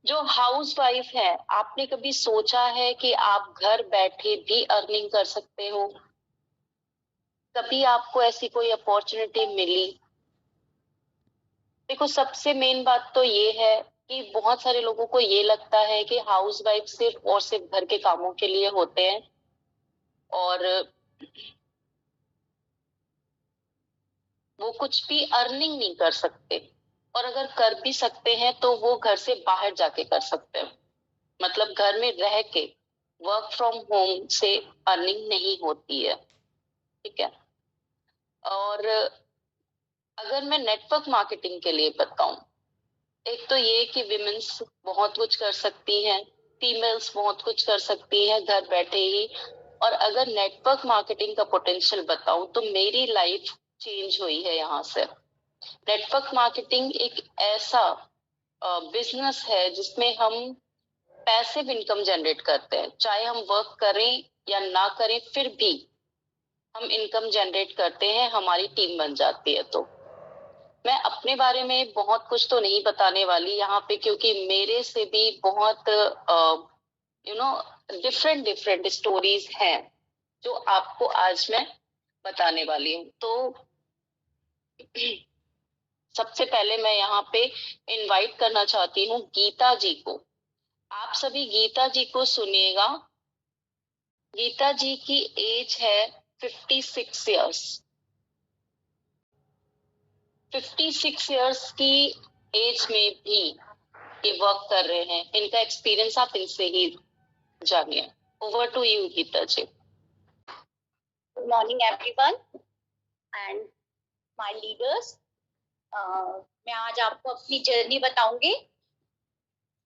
जो house wife है, आपने कभी सोचा है कि आप घर बैठे भी अर्निंग कर सकते हो? कभी आपको ऐसी कोई अपॉर्चुनिटी मिली? देखो, सबसे मेन बात तो ये है कि बहुत सारे लोगों को ये लगता है कि हाउस वाइफ सिर्फ और सिर्फ घर के कामों के लिए होते हैं, और वो कुछ भी अर्निंग नहीं कर सकते, और अगर कर भी सकते हैं तो वो घर से बाहर जाके कर सकते हैं। मतलब घर में रह के वर्क फ्रॉम होम से अर्निंग नहीं होती है। ठीक है। और अगर मैं नेटवर्क मार्केटिंग के लिए बताऊं, एक तो ये कि विमेन्स बहुत कुछ कर सकती हैं, फीमेल्स बहुत कुछ कर सकती हैं घर बैठे ही। और अगर नेटवर्क मार्केटिंग का पोटेंशियल बताऊं तो मेरी लाइफ चेंज हुई है यहाँ से। नेटवर्क मार्केटिंग एक ऐसा बिजनेस है जिसमें हम पैसिव इनकम जनरेट करते हैं। चाहे हम वर्क करें या ना करें, फिर भी हम इनकम जनरेट करते हैं, हमारी टीम बन जाती है। तो मैं अपने बारे में बहुत कुछ तो नहीं बताने वाली यहाँ पे, क्योंकि मेरे से भी बहुत डिफरेंट डिफरेंट स्टोरीज हैं जो आपको आज मैं बताने वाली हूँ। तो सबसे पहले मैं यहाँ पे इनवाइट करना चाहती हूँ गीता जी को। आप सभी गीता जी को सुनिएगा। गीता जी की एज है 56 ईयर्स। 56 ईयर्स की एज में भी ये वर्क कर रहे हैं। इनका एक्सपीरियंस आप इनसे ही जानिए। Over to you Geeta ji. Good morning everyone and my leaders. मैं आज आपको अपनी जर्नी बताऊंगी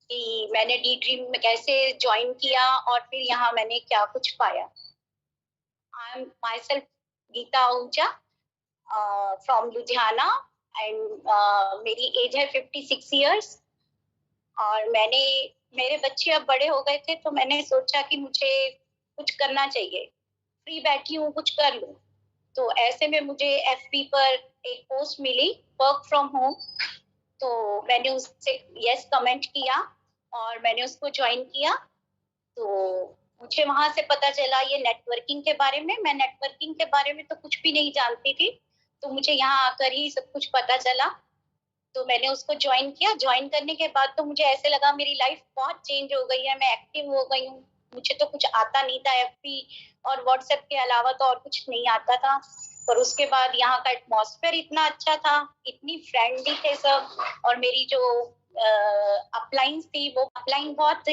कि मैंने डी ड्रीम में कैसे ज्वाइन किया और फिर यहाँ मैंने क्या कुछ पाया। I am myself Geeta Ahuja from Ludhiana and मेरी एज है 56 ईयर्स। और मेरे बच्चे अब बड़े हो गए थे तो मैंने सोचा कि मुझे कुछ करना चाहिए, फ्री बैठी हूँ कुछ कर लूँ। तो ऐसे में मुझे एफबी पर एक पोस्ट मिली वर्क फ्रॉम होम, तो मैंने उससे यस कमेंट किया और मैंने उसको ज्वाइन किया। तो मुझे वहां से पता चला ये नेटवर्किंग के बारे में। मैं नेटवर्किंग के बारे में तो कुछ भी नहीं जानती थी, तो मुझे यहाँ आकर ही सब कुछ पता चला। तो मैंने उसको ज्वाइन किया। ज्वाइन करने के बाद तो मुझे ऐसे लगा मेरी लाइफ बहुत चेंज हो गई है, मैं एक्टिव हो गई हूँ। मुझे तो कुछ आता नहीं था, एफबी और व्हाट्सएप के अलावा तो और कुछ नहीं आता था। पर उसके बाद यहाँ का एटमॉस्फेयर इतना अच्छा था, इतनी फ्रेंडली थे सब। और मेरी जो अपलाइन थी वो अपलाइन बहुत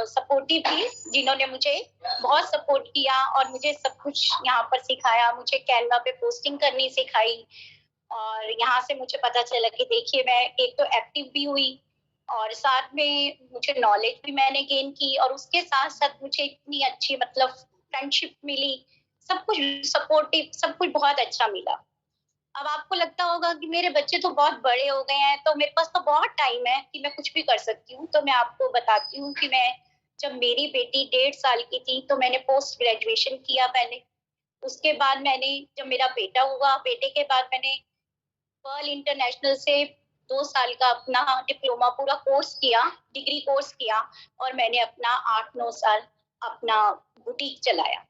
सपोर्टिव थी, जिन्होंने मुझे बहुत सपोर्ट किया और मुझे सब कुछ यहाँ पर सिखाया। मुझे कैनवा पे पोस्टिंग करनी सिखाई। और यहाँ से मुझे पता चला कि देखिए मैं एक तो एक्टिव भी हुई और साथ में मुझे नॉलेज भी मैंने गेन की, और उसके साथ साथ मुझे इतनी अच्छी मतलब फ्रेंडशिप मिली। सब कुछ सपोर्टिव, सब कुछ बहुत अच्छा मिला। अब आपको लगता होगा कि मेरे बच्चे तो बहुत बड़े हो गए हैं तो मेरे पास तो बहुत टाइम है कि मैं कुछ भी कर सकती हूँ। तो मैं आपको बताती हूँ कि मैं जब मेरी बेटी 1.5 साल की थी तो मैंने पोस्ट ग्रेजुएशन किया पहले। उसके बाद मैंने जब मेरा बेटा हुआ, बेटे के बाद मैंने पर्ल इंटरनेशनल से 2 साल का अपना डिप्लोमा पूरा कोर्स किया, डिग्री कोर्स किया। और मैंने अपना 8-9 साल अपना बुटीक चलाया।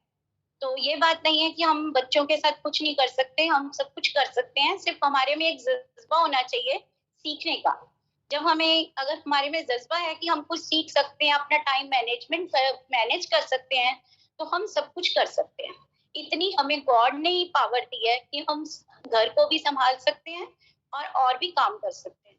तो ये बात नहीं है कि हम बच्चों के साथ कुछ नहीं कर सकते, हम सब कुछ कर सकते हैं। सिर्फ हमारे में एक जज्बा होना चाहिए सीखने का। जब हमें अगर हमारे में जज्बा है कि हम कुछ सीख सकते हैं, अपना टाइम मैनेजमेंट मैनेज कर सकते हैं, तो हम सब कुछ कर सकते हैं। इतनी हमें गॉड ने ही पावर दी है कि हम घर को भी संभाल सकते हैं और भी काम कर सकते हैं।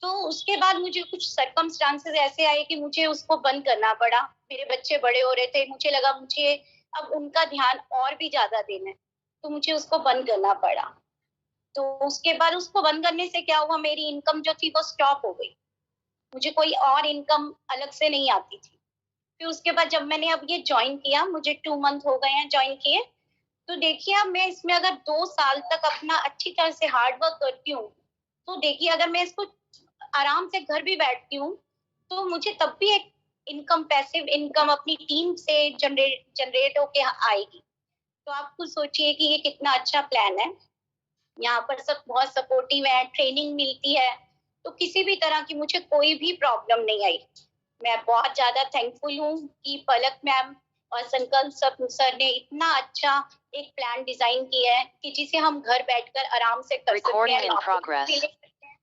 तो उसके बाद मुझे कुछ सर्कमस्टांसेस ऐसे आए कि मुझे उसको बंद करना पड़ा। मेरे बच्चे बड़े हो रहे थे, मुझे लगा मुझे अब उनका ध्यान और भी ज्यादा देना है, तो मुझे उसको बंद करना पड़ा। तो उसके बाद उसको बंद करने से क्या हुआ, मेरी इनकम जो थी वो स्टॉप हो गई। मुझे कोई और इनकम अलग से नहीं आती थी। फिर उसके बाद जब मैंने अब ये ज्वाइन किया, मुझे 2 मंथ हो गए हैं ज्वाइन किए, तो देखिए अब मैं इसमें अगर 2 साल तक अपना अच्छी तरह से हार्ड वर्क करती हूँ, तो देखिए अगर मैं इसको आराम से घर भी बैठती हूँ तो मुझे तब भी एक इनकम, पैसिव इनकम अपनी टीम से जनरेट होके आएगी। तो आप खुद सोचिए कि ये कितना अच्छा प्लान है। यहाँ पर सब बहुत सपोर्टिव है, ट्रेनिंग मिलती है, तो किसी भी तरह की मुझे कोई भी प्रॉब्लम नहीं आई। मैं बहुत ज्यादा थैंकफुल हूँ कि पलक मैम और संकल्प सर ने इतना अच्छा एक प्लान डिजाइन किया है कि जिसे हम घर बैठकर आराम से कर सकते हैं,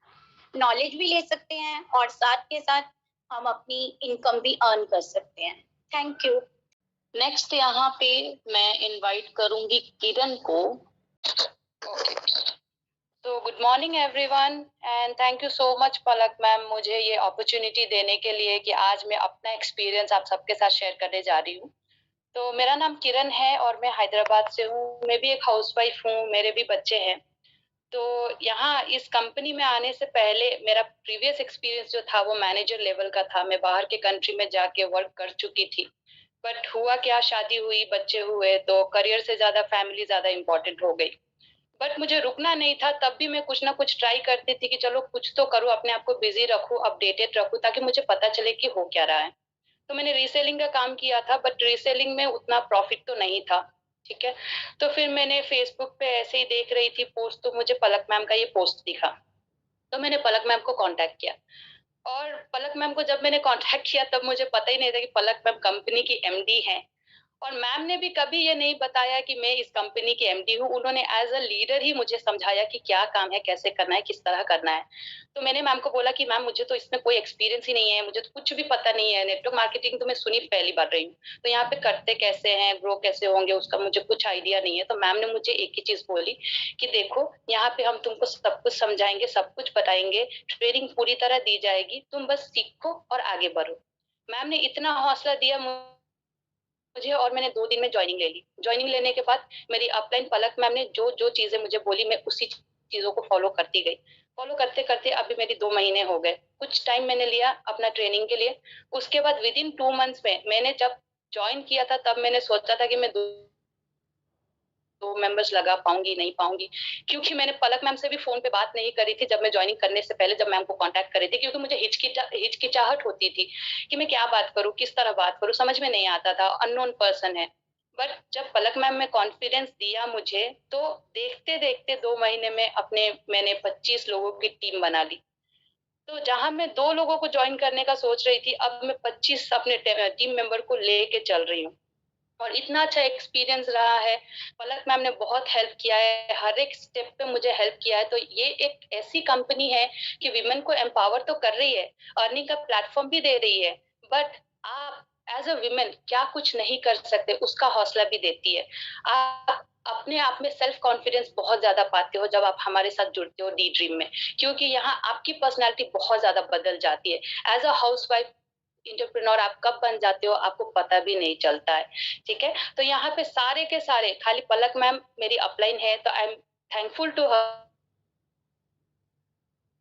नॉलेज भी ले सकते हैं और साथ के साथ हम अपनी इनकम भी अर्न कर सकते हैं। Thank you. नेक्स्ट यहाँ पे मैं इनवाइट करूंगी किरण को। तो good morning everyone and thank you so much Palak ma'am मुझे ये अपॉर्चुनिटी देने के लिए कि आज मैं अपना एक्सपीरियंस आप सबके साथ शेयर करने जा रही हूँ। तो मेरा नाम किरण है और मैं हैदराबाद से हूँ। मैं भी एक हाउसवाइफ हूँ, मेरे भी बच्चे हैं। तो यहाँ इस कंपनी में आने से पहले मेरा प्रीवियस एक्सपीरियंस जो था वो मैनेजर लेवल का था। मैं बाहर के कंट्री में जाके वर्क कर चुकी थी, बट हुआ क्या, शादी हुई, बच्चे हुए, तो करियर से ज्यादा फैमिली ज्यादा इंपॉर्टेंट हो गई। बट मुझे रुकना नहीं था, तब भी मैं कुछ ना कुछ ट्राई करती थी कि चलो कुछ तो करूँ, अपने आप को बिजी रखूँ, अपडेटेड रखूँ, ताकि मुझे पता चले कि हो क्या रहा है। तो मैंने रीसेलिंग का काम किया था, बट रीसेलिंग में उतना प्रॉफिट तो नहीं था। ठीक है, तो फिर मैंने फेसबुक पे ऐसे ही देख रही थी पोस्ट, तो मुझे पलक मैम का ये पोस्ट दिखा, तो मैंने पलक मैम को कांटेक्ट किया। और पलक मैम को जब मैंने कांटेक्ट किया तब मुझे पता ही नहीं था कि पलक मैम कंपनी की एमडी हैं। और मैम ने भी कभी ये नहीं बताया कि मैं इस कंपनी की एमडी हूँ। उन्होंने एज अ लीडर ही मुझे समझाया कि क्या काम है, कैसे करना है, किस तरह करना है। तो मैंने मैम को बोला कि मैम मुझे तो इसमें कोई एक्सपीरियंस ही नहीं है, मुझे तो कुछ भी पता नहीं है, नेटवर्क मार्केटिंग तो मैं सुनी पहली बार रही हूँ, तो यहाँ पे करते कैसे हैं, ग्रो कैसे होंगे, उसका मुझे कुछ आइडिया नहीं है। तो मैम ने मुझे एक ही चीज बोली कि देखो यहाँ पे हम तुमको सब कुछ समझाएंगे, सब कुछ बताएंगे, ट्रेनिंग पूरी तरह दी जाएगी, तुम बस सीखो और आगे बढ़ो। मैम ने इतना हौसला दिया मुझे, और मैंने 2 दिन में ज्वाइनिंग ले ली। ज्वाइनिंग लेने के बाद मेरी अपलाइन पलक मैम ने जो जो चीजें मुझे बोली, मैं उसी चीजों को फॉलो करती गई। फॉलो करते करते अभी मेरी 2 महीने हो गए। कुछ टाइम मैंने लिया अपना ट्रेनिंग के लिए। उसके बाद विद इन 2 मंथ्स में, मैंने जब ज्वाइन किया था तब मैंने सोचा था कि मैं 2 मेंबर्स लगा पाऊंगी नहीं पाऊंगी, क्योंकि मैंने पलक मैम से भी फोन पे बात नहीं करी थी जब मैं ज्वाइनिंग करने से पहले, जब मैम को कांटेक्ट करी थी, क्योंकि मुझे हिचकिचाहट होती थी कि मैं क्या बात करूं, किस तरह बात करूं, समझ में नहीं आता था, अननोन पर्सन है। बट जब पलक मैम में कॉन्फिडेंस दिया मुझे, तो देखते देखते 2 महीने में मैंने 25 लोगों की टीम बना ली। तो जहां मैं 2 लोगों को ज्वाइन करने का सोच रही थी, अब मैं 25 अपने टीम मेंबर को लेके चल रही हूँ। और इतना अच्छा एक्सपीरियंस रहा है। पलक मैम ने बहुत हेल्प किया है, हर एक स्टेप पे मुझे हेल्प किया है। तो ये एक ऐसी कंपनी है कि विमेन को एम्पावर तो कर रही है, अर्निंग का प्लेटफॉर्म भी दे रही है, बट आप एज अ विमेन क्या कुछ नहीं कर सकते उसका हौसला भी देती है। आप अपने आप में सेल्फ कॉन्फिडेंस बहुत ज्यादा पाते हो जब आप हमारे साथ जुड़ते हो डी ड्रीम में, क्योंकि यहाँ आपकी पर्सनैलिटी बहुत ज्यादा बदल जाती है। एज अ हाउसवाइफ इंटरप्रेन्योर आप कब बन जाते हो आपको पता भी नहीं चलता है। ठीक है, तो यहाँ पे सारे के सारे, खाली पलक मैम मेरी अपलाइन है, तो I am thankful to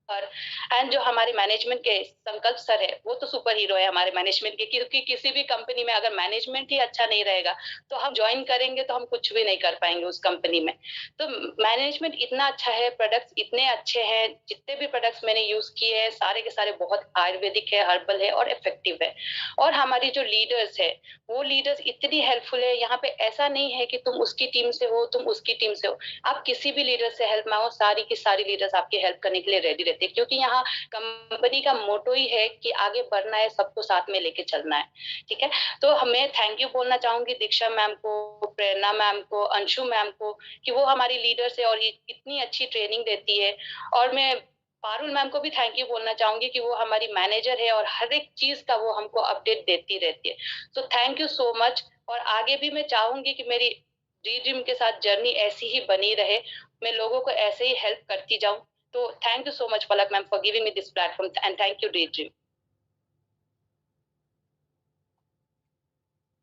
her. And जो हमारे मैनेजमेंट के संकल्प सर है, वो तो सुपर हीरो है हमारे मैनेजमेंट के, क्योंकि किसी भी कंपनी में अगर मैनेजमेंट ही अच्छा नहीं रहेगा तो हम ज्वाइन करेंगे तो हम कुछ भी नहीं कर पाएंगे उस कंपनी में। तो मैनेजमेंट इतना अच्छा है, प्रोडक्ट्स इतने अच्छे हैं, जितने भी प्रोडक्ट्स मैंने यूज किए हैं सारे के सारे बहुत आयुर्वेदिक है, हर्बल है और इफेक्टिव है। और हमारी जो लीडर्स है, वो लीडर्स इतनी हेल्पफुल है। यहाँ पे ऐसा नहीं है कि तुम उसकी टीम से हो, तुम उसकी टीम से हो, आप किसी भी लीडर से हेल्प मांगो, सारी की सारी लीडर्स आपकी हेल्प करने के लिए रेडी रहते हैं, क्योंकि यहाँ कंपनी का मोटो ही है कि आगे बढ़ना है, सबको साथ में लेके चलना है। ठीक है, तो हमें थैंक यू बोलना चाहूंगी दीक्षा मैम को, प्रेरणा मैम को, अंशु मैम को, कि वो हमारी लीडर्स है और इतनी अच्छी ट्रेनिंग देती है। और मैं पारुल मैम को भी थैंक यू बोलना चाहूंगी कि वो हमारी मैनेजर है और हर एक चीज का वो हमको अपडेट देती रहती है। तो थैंक यू सो मच। और आगे भी मैं चाहूंगी कि मेरी डी ड्रीम के साथ जर्नी ऐसी ही बनी रहे, मैं लोगों को ऐसे ही हेल्प करती जाऊं। तो thank you so much Palak ma'am for giving me this platform, and thank you the dream.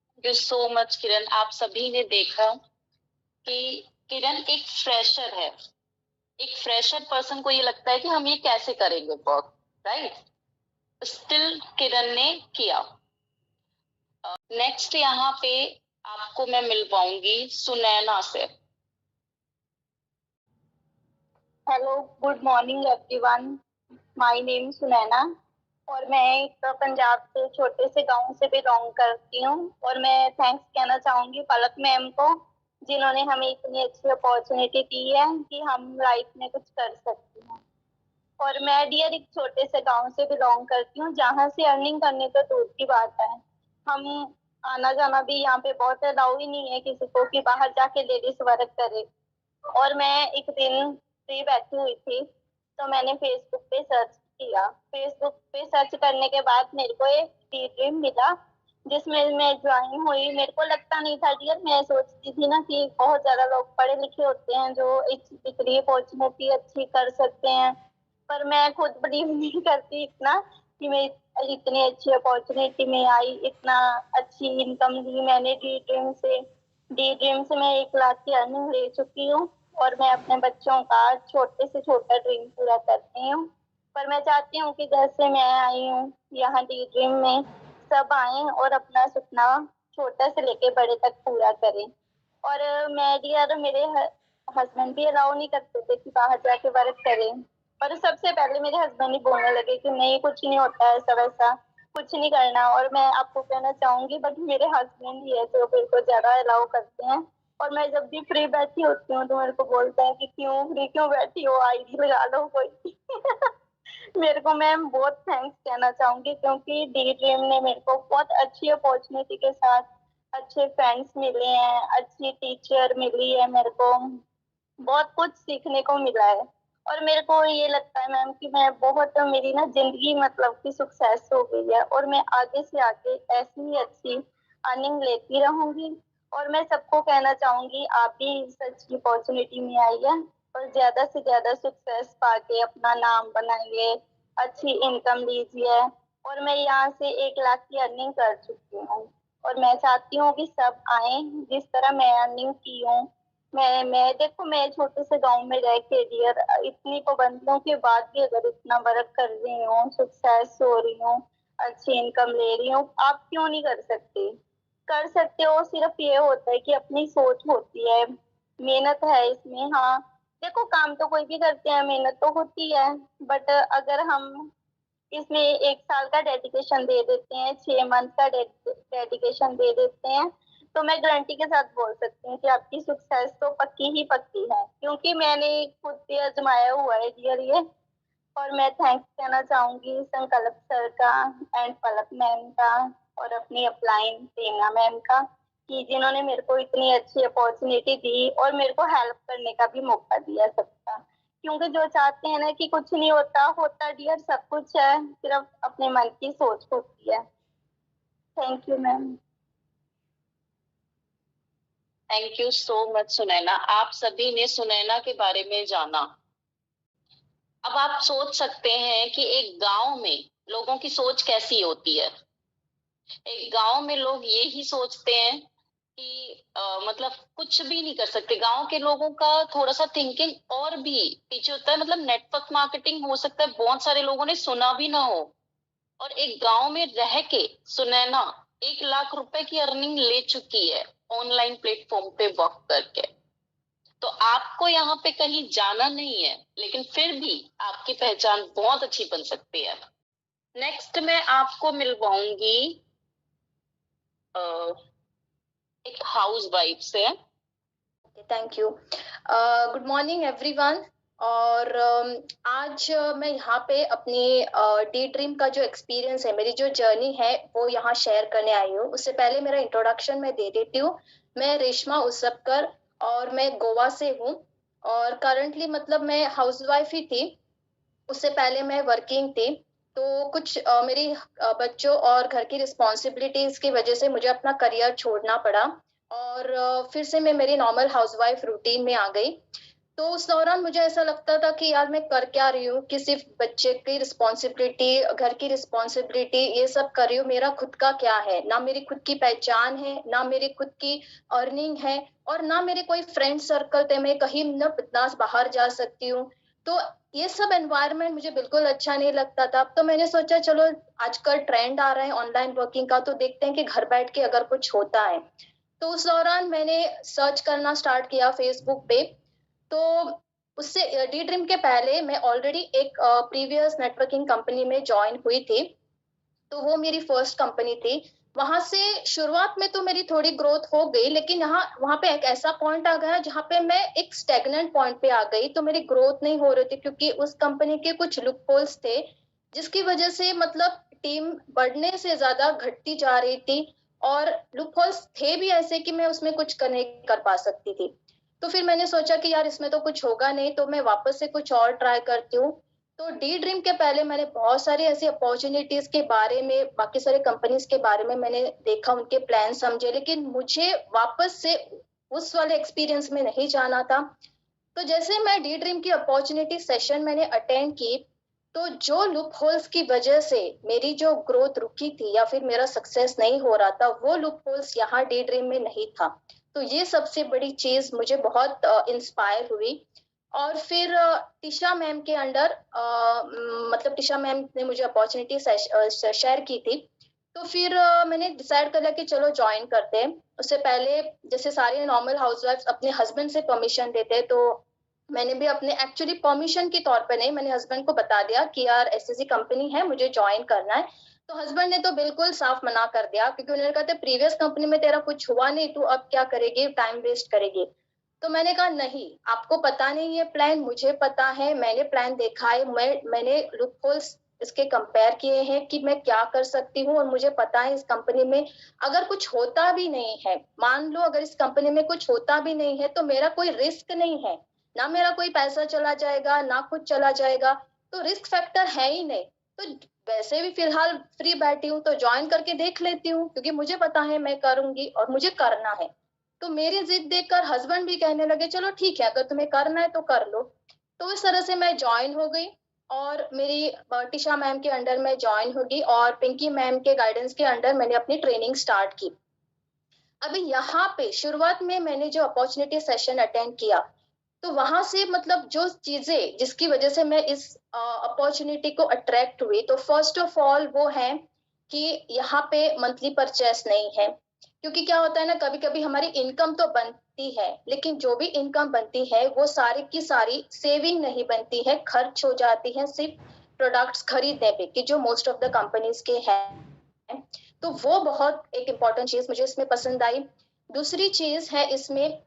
Thank you so much Kiran. आप सभी ने देखा कि किरण एक फ्रेशर है। एक फ्रेशर पर्सन को ये लगता है कि हम ये कैसे करेंगे वर्क, राइट? स्टिल किरण ने किया। नेक्स्ट यहाँ पे आपको मैं मिलवाऊंगी सुनैना से। Hello, good morning everyone. My name Sunaina और मैं एक पंजाब के छोटे से गांव से बिलोंग करती हूँ। और मैं थैंक्स कहना चाहूंगी पलक मैम को, जिन्होंने हमें इतनी अच्छी अपॉर्चुनिटी दी है कि हम लाइफ में कुछ कर सकते हैं। और मैं डियर एक छोटे से गांव से बिलोंग करती हूँ, जहाँ से अर्निंग करने तो दूर की बात है, हम आना जाना भी यहाँ पे बहुत अलाउ ही नहीं है किसी को कि बाहर जाके लेडीज वर्क करे। और मैं एक दिन फ्री बैठी हुई थी, तो मैंने फेसबुक पे सर्च किया। फेसबुक पे सर्च करने के बाद मेरे को एक डी ड्रीम मिला, जिसमें मैं ज्वाइन हुई। मेरे को लगता नहीं था डियर, मैं सोचती थी ना कि बहुत ज्यादा लोग पढ़े लिखे होते हैं जो इतनी अपॉर्चुनिटी अच्छी कर सकते हैं, पर मैं खुद बिलीव नहीं करती इतना कि मैं इतनी अच्छी अपॉर्चुनिटी में आई, इतना अच्छी इनकम ली मैंने डी ड्रीम से। डी ड्रीम से मैं 1 लाख की अर्निंग ले चुकी हूँ, और मैं अपने बच्चों का छोटे से छोटा ड्रीम पूरा करती हूँ। पर मैं चाहती हूँ कि जैसे मैं आई हूँ यहाँ डी ड्रीम में, सब आए और अपना सपना छोटा से लेके बड़े तक पूरा करें। और मैं डियर, मेरे हस्बैंड भी अलाउ नहीं करते थे कि बाहर जाके वर्क करें, पर सबसे पहले मेरे हस्बैंड ही बोलने लगे कि नहीं, कुछ नहीं होता है ऐसा वैसा, कुछ नहीं करना। और मैं आपको कहना चाहूंगी, बट मेरे हस्बैंड ही है जो मेरे को ज्यादा अलाउ करते हैं। और मैं जब भी फ्री बैठी होती हूँ तो मेरे को बोलते हैं कि क्यों फ्री क्यों बैठी हो, आईडी लगा लो कोई। मेरे को मैम बहुत थैंक्स कहना चाहूंगी, क्योंकि डी ड्रीम ने मेरे को बहुत अच्छी अपॉर्चुनिटी के साथ अच्छे फ्रेंड्स मिले हैं, अच्छी टीचर मिली है, मेरे को बहुत कुछ सीखने को मिला है। और मेरे को ये लगता है मैम कि मैं बहुत, मेरी ना जिंदगी मतलब की सक्सेस हो गई है, और मैं आगे से आगे ऐसी ही अच्छी अर्निंग लेती रहूंगी। और मैं सबको कहना चाहूंगी, आप भी सच की अपॉर्चुनिटी में आइए और ज्यादा से ज्यादा सक्सेस पाके अपना नाम बनाइए, अच्छी इनकम लीजिए। और मैं यहाँ से 1 लाख की अर्निंग कर चुकी हूँ, और मैं चाहती हूँ कि सब आए जिस तरह मैं अर्निंग की हूँ। मैं देखो, मैं छोटे से गांव में रह के डियर, इतनी पाबंदियों के बाद भी अगर इतना वर्क कर रही हूँ, सक्सेस हो रही हूँ, अच्छी इनकम ले रही हूँ, आप क्यों नहीं कर सकते? कर सकते हो, सिर्फ ये होता है कि अपनी सोच होती है, मेहनत है इसमें। हाँ देखो, काम तो कोई भी करते हैं, मेहनत तो होती है, बट अगर हम इसमें 1 साल का डेडिकेशन दे देते हैं, 6 मंथ का डेडिकेशन दे देते हैं, तो मैं गारंटी के साथ बोल सकती हूँ कि आपकी सक्सेस तो पक्की ही पक्की है, क्योंकि मैंने खुद भी आजमाया हुआ है डियर ये। और मैं थैंक्स कहना चाहूंगी संकल्प सर का एंड पलक मैम का, और अपनी अपलाइन प्रेरणा मैम का, कि जिन्होंने मेरे को इतनी अच्छी अपॉर्चुनिटी दी और मेरे को हेल्प करने का भी मौका दिया सबका। क्योंकि जो चाहते हैं ना कि कुछ नहीं होता, होता डियर सब कुछ है, सिर्फ अपने मन की सोच होती है। Thank you ma'am. Thank you so much Sunaina. आप सभी ने सुनैना के बारे में जाना। अब आप सोच सकते हैं कि एक गांव में लोगों की सोच कैसी होती है। एक गांव में लोग ये ही सोचते हैं कि मतलब कुछ भी नहीं कर सकते। गांव के लोगों का थोड़ा सा थिंकिंग और भी पीछे होता है। मतलब नेटवर्क मार्केटिंग हो सकता है बहुत सारे लोगों ने सुना भी ना हो, और एक गांव में रह के सुनैना 1 लाख रुपए की अर्निंग ले चुकी है ऑनलाइन प्लेटफॉर्म पे वर्क करके। तो आपको यहाँ पे कहीं जाना नहीं है, लेकिन फिर भी आपकी पहचान बहुत अच्छी बन सकती है। नेक्स्ट मैं आपको मिलवाऊंगी एक हाउस वाइफ से। Thank you. Good morning everyone. और आज मैं यहाँ पे अपनी डी ड्रीम का जो एक्सपीरियंस है, मेरी जो जर्नी है वो यहाँ शेयर करने आई हूँ। उससे पहले मेरा इंट्रोडक्शन मैं दे देती हूँ। मैं रेशमा उसपकर और मैं गोवा से हूँ, और करंटली मतलब मैं हाउसवाइफ ही थी। उससे पहले मैं वर्किंग थी। तो कुछ मेरी बच्चों और घर की रिस्पॉन्सिबिलिटीज की वजह से मुझे अपना करियर छोड़ना पड़ा, और फिर से मैं मेरी नॉर्मल हाउसवाइफ रूटीन में आ गई। तो उस दौरान मुझे ऐसा लगता था कि यार मैं कर क्या रही हूँ, कि सिर्फ बच्चे की रिस्पॉन्सिबिलिटी, घर की रिस्पॉन्सिबिलिटी, ये सब कर रही हूँ। मेरा खुद का क्या है? ना मेरी खुद की पहचान है, ना मेरी खुद की अर्निंग है, और ना मेरे कोई फ्रेंड सर्कल थे, मैं कहीं न बिंदास बाहर जा सकती हूँ। तो ये सब एनवायरनमेंट मुझे बिल्कुल अच्छा नहीं लगता था। तो मैंने सोचा चलो आजकल ट्रेंड आ रहा है ऑनलाइन वर्किंग का, तो देखते हैं कि घर बैठ के अगर कुछ होता है। तो उस दौरान मैंने सर्च करना स्टार्ट किया फेसबुक पे। तो उससे डी ड्रीम के पहले मैं ऑलरेडी एक प्रीवियस नेटवर्किंग कंपनी में ज्वाइन हुई थी। तो वो मेरी फर्स्ट कंपनी थी। वहां से शुरुआत में तो मेरी थोड़ी ग्रोथ हो गई, लेकिन वहां पे एक ऐसा पॉइंट आ गया जहाँ पे मैं एक स्टेगनेंट पॉइंट पे आ गई, तो मेरी ग्रोथ नहीं हो रही थी, क्योंकि उस कंपनी के कुछ लूप होल्स थे जिसकी वजह से मतलब टीम बढ़ने से ज्यादा घटती जा रही थी, और लूप होल्स थे भी ऐसे कि मैं उसमें कुछ नहीं कर पा सकती थी। तो फिर मैंने सोचा कि यार इसमें तो कुछ होगा नहीं, तो मैं वापस से कुछ और ट्राई करती हूँ। तो डी ड्रीम के पहले मैंने बहुत सारी ऐसी अपॉर्चुनिटीज के बारे में, बाकी सारे कंपनीज के बारे में मैंने देखा, उनके प्लान समझे, लेकिन मुझे वापस से उस वाले एक्सपीरियंस में नहीं जाना था। तो जैसे मैं डी ड्रीम की अपॉर्चुनिटी सेशन मैंने अटेंड की, तो जो लूप होल्स की वजह से मेरी जो ग्रोथ रुकी थी या फिर मेरा सक्सेस नहीं हो रहा था, वो लूप होल्स यहाँ डी ड्रीम में नहीं था। तो ये सबसे बड़ी चीज मुझे बहुत इंस्पायर हुई। और फिर टिशा मैम के अंडर मतलब टिशा मैम ने मुझे अपॉर्चुनिटी शेयर की थी, तो फिर मैंने डिसाइड कर लिया कि चलो ज्वाइन करते हैं। उससे पहले जैसे सारे नॉर्मल हाउसवाइफ्स अपने हस्बैंड से परमिशन देते, तो मैंने भी अपने एक्चुअली परमिशन के तौर पे नहीं, मैंने हस्बैंड को बता दिया कि यार ऐसी कंपनी है, मुझे ज्वाइन करना है। तो हस्बैंड ने तो बिल्कुल साफ मना कर दिया, क्योंकि उन्होंने कहा था प्रीवियस कंपनी में तेरा कुछ हुआ नहीं, तू अब क्या करेगी, टाइम वेस्ट करेगी। तो मैंने कहा नहीं, आपको पता नहीं है प्लान, मुझे पता है, मैंने प्लान देखा है, मैंने लूप होल्स इसके कंपेयर किए हैं कि मैं क्या कर सकती हूँ, और मुझे पता है इस कंपनी में अगर कुछ होता भी नहीं है, मान लो अगर इस कंपनी में कुछ होता भी नहीं है, तो मेरा कोई रिस्क नहीं है, ना मेरा कोई पैसा चला जाएगा ना कुछ चला जाएगा, तो रिस्क फैक्टर है ही नहीं। तो वैसे भी फिलहाल फ्री बैठी हूँ, तो ज्वाइन करके देख लेती हूँ, क्योंकि मुझे पता है मैं करूंगी और मुझे करना है। तो मेरी जिद देखकर हस्बैंड भी कहने लगे चलो ठीक है, अगर तुम्हें करना है तो कर लो। तो इस तरह से मैं ज्वाइन हो गई, और मेरी टिशा मैम के अंडर में ज्वाइन होगी, और पिंकी मैम के गाइडेंस के अंडर मैंने अपनी ट्रेनिंग स्टार्ट की। अभी यहाँ पे शुरुआत में मैंने जो अपॉर्चुनिटी सेशन अटेंड किया, तो वहां से मतलब जो चीजें जिसकी वजह से मैं इस अपॉर्चुनिटी को अट्रैक्ट हुई, तो फर्स्ट ऑफ ऑल वो है कि यहाँ पे मंथली परचेस नहीं है। क्योंकि क्या होता है ना, कभी कभी हमारी इनकम तो बनती है, लेकिन जो भी इनकम बनती है वो सारी की सारी सेविंग नहीं बनती है, खर्च हो जाती है सिर्फ प्रोडक्ट्स खरीदने पे, कि जो मोस्ट ऑफ द कंपनीज के हैं। तो वो बहुत एक इम्पॉर्टेंट चीज मुझे इसमें पसंद आई। दूसरी चीज है इसमें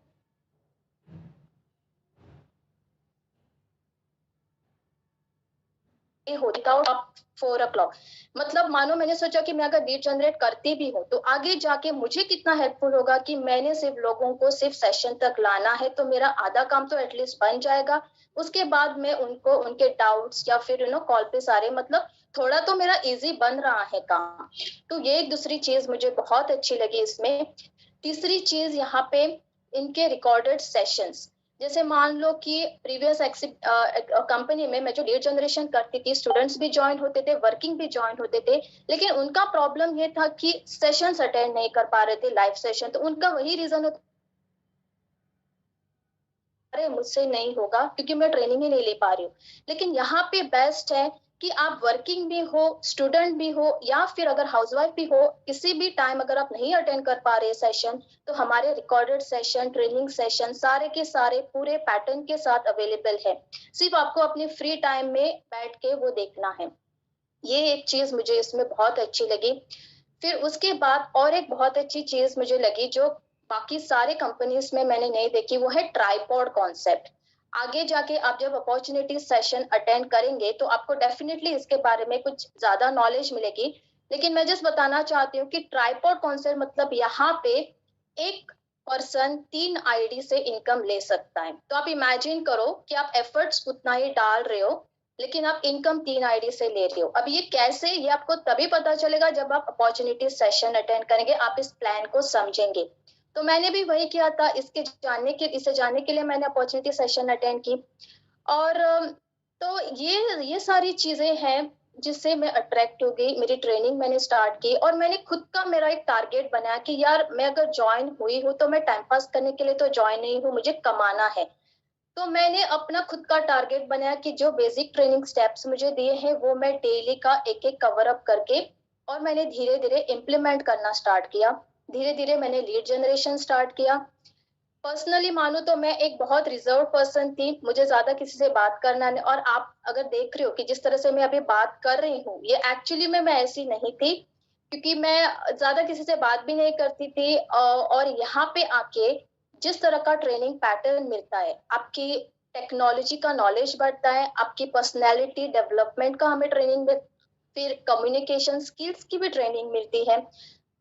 अब 4 o'clock, मतलब मानो मैंने सोचा कि मैं अगर लीड जनरेट करती भी हूँ तो आगे जाके मुझे कितना हेल्पफुल होगा, कि मैंने सिर्फ लोगों को सिर्फ सेशन तक लाना है, तो मेरा आधा काम तो एटलीस्ट बन जाएगा। उसके बाद मैं उनको उनके डाउट्स या फिर कॉल पे सारे, मतलब थोड़ा तो मेरा इजी बन रहा है काम। तो ये एक दूसरी चीज मुझे बहुत अच्छी लगी इसमें। तीसरी चीज यहाँ पे इनके रिकॉर्डेड सेशंस, जैसे मान लो कि प्रीवियस कंपनी में मैं जो लीड जनरेशन करती थी, स्टूडेंट्स भी ज्वाइन होते थे, वर्किंग भी ज्वाइन होते थे, लेकिन उनका प्रॉब्लम ये था कि सेशंस अटेंड नहीं कर पा रहे थे, लाइव सेशन। तो उनका वही रीजन होता, अरे मुझसे नहीं होगा क्योंकि मैं ट्रेनिंग ही नहीं ले पा रही हूँ। लेकिन यहाँ पे बेस्ट है कि आप वर्किंग भी हो, स्टूडेंट भी हो, या फिर अगर हाउसवाइफ भी हो, किसी भी टाइम अगर आप नहीं अटेंड कर पा रहे सेशन, तो हमारे रिकॉर्डेड सेशन, ट्रेनिंग सेशन सारे के सारे पूरे पैटर्न के साथ अवेलेबल है। सिर्फ आपको अपने फ्री टाइम में बैठ के वो देखना है। ये एक चीज मुझे इसमें बहुत अच्छी लगी। फिर उसके बाद और एक बहुत अच्छी चीज मुझे लगी जो बाकी सारे कंपनीज में मैंने नहीं देखी, वो है ट्राइपॉड कॉन्सेप्ट। आगे जाके आप जब अपॉर्चुनिटी सेशन अटेंड करेंगे तो आपको डेफिनेटली इसके बारे में कुछ ज्यादा नॉलेज मिलेगी, लेकिन मैं जस्ट बताना चाहती हूँ कि ट्राइपॉड कॉन्सेप्ट मतलब यहाँ पे एक पर्सन 3 आईडी से इनकम ले सकता है। तो आप इमेजिन करो कि आप एफर्ट्स उतना ही डाल रहे हो, लेकिन आप इनकम 3 आईडी से ले रहे हो। अब ये कैसे, ये आपको तभी पता चलेगा जब आप अपॉर्चुनिटी सेशन अटेंड करेंगे, आप इस प्लान को समझेंगे। तो मैंने भी वही किया था, इसे जानने के लिए मैंने अपॉर्चुनिटी सेशन अटेंड की। और तो ये सारी चीजें हैं जिससे मैं अट्रैक्ट हो गई। मेरी ट्रेनिंग मैंने स्टार्ट की, और मैंने खुद का मेरा एक टारगेट बनाया कि यार मैं अगर ज्वाइन हुई हूँ तो मैं टाइम पास करने के लिए तो ज्वाइन नहीं हूँ, मुझे कमाना है। तो मैंने अपना खुद का टारगेट बनाया कि जो बेसिक ट्रेनिंग स्टेप्स मुझे दिए हैं वो मैं डेली का एक एक कवर अप करके, और मैंने धीरे धीरे इम्प्लीमेंट करना स्टार्ट किया। धीरे धीरे मैंने लीड जनरेशन स्टार्ट किया। पर्सनली मानू तो मैं एक बहुत रिजर्व पर्सन थी, मुझे ज्यादा किसी से बात करना नहीं। और आप अगर देख रहे हो कि जिस तरह से मैं अभी बात कर रही हूँ, ये एक्चुअली में मैं ऐसी नहीं थी, क्योंकि मैं ज्यादा किसी से बात भी नहीं करती थी, और यहाँ पे आके जिस तरह का ट्रेनिंग पैटर्न मिलता है, आपकी टेक्नोलॉजी का नॉलेज बढ़ता है, आपकी पर्सनैलिटी डेवलपमेंट का हमें ट्रेनिंग, फिर कम्युनिकेशन स्किल्स की भी ट्रेनिंग मिलती है।